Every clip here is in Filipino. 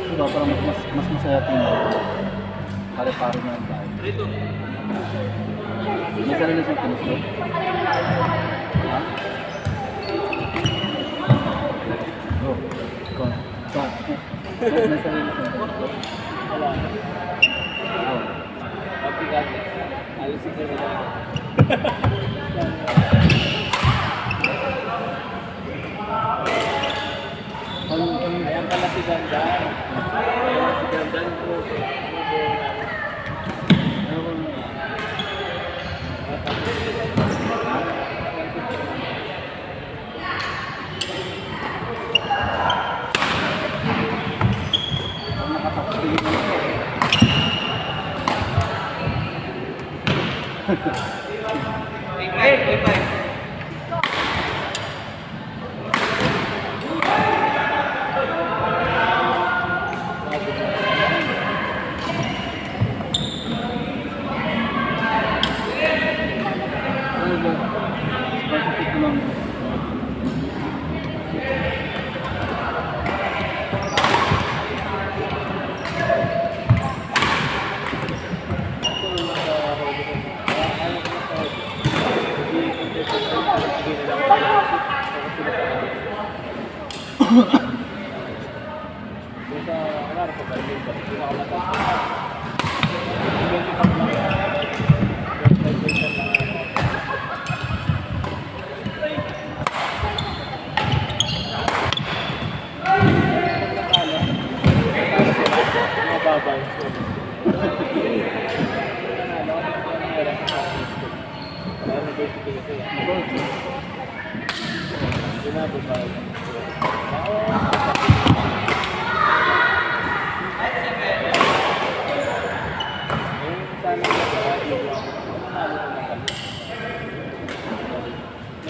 Diba, parang mas masaya tingnan. Pare-pare na ang bahay. May sarili siyang pinusto. Ha? Oh, ikaw. Ba? May sarili siyang pinusto. Wala. Oh. Mabigat. Alisin ko na lang. Ayan pala si Gandan. Ayan si Gandan po.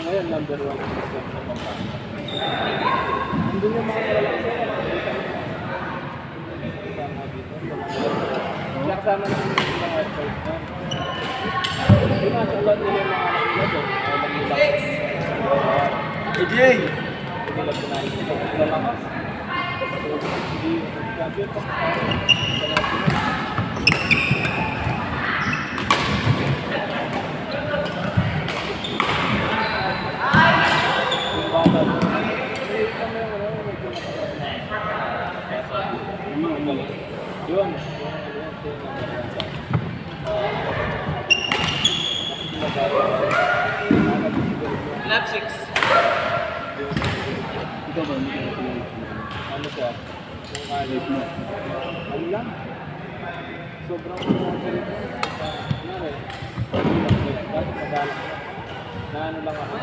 Ngayon, number 1 is sa Pampanga. Nandun yung mga malalaki. Kasama namin yung mga experts na. Pinasulat nila yung mga anak nila doon. Alam nila. AJ! Hindi nila pinahin sila. Sila lakas. Hindi champion pa. Yun. Lab 6. Ikaw ba? Ano siya? Yung kalit mo. Ano lang? Sobrang masalit mo. Ano rin? Bakit madalang ka? Na ano lang ako?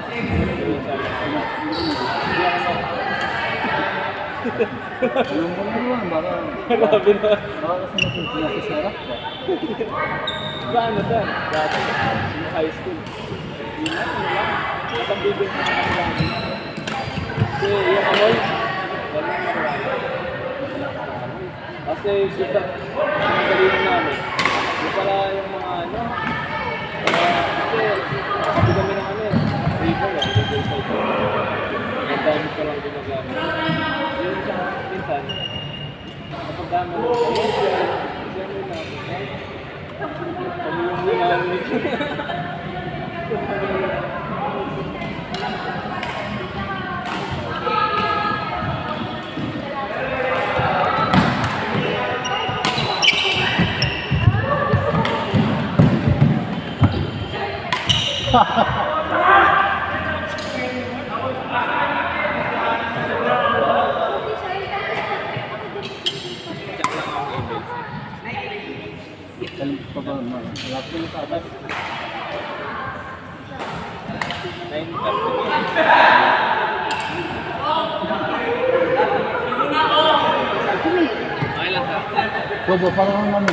Alam mo naman, baka... Grabe na. Baka kasi nasisarap ka. Sa ano sir? Dati, yung high school. Yun lang, yun lang. Nakambibig ko sa kanila. Kasi yung amoy, wala nang marami. Kasi kita, yung galing namin, yung pala yung mga ano, kasi nakapit kami ng ano eh, river eh, river side. Ang dami ko lang ginagamit. Yung sa minsan, kapag dami mo, kasi ano yung namin, kami yung ginamit. Alam ko pa ba? Malapit na sa atas. 9:30. Okay lang sir. Bobo, parang naman.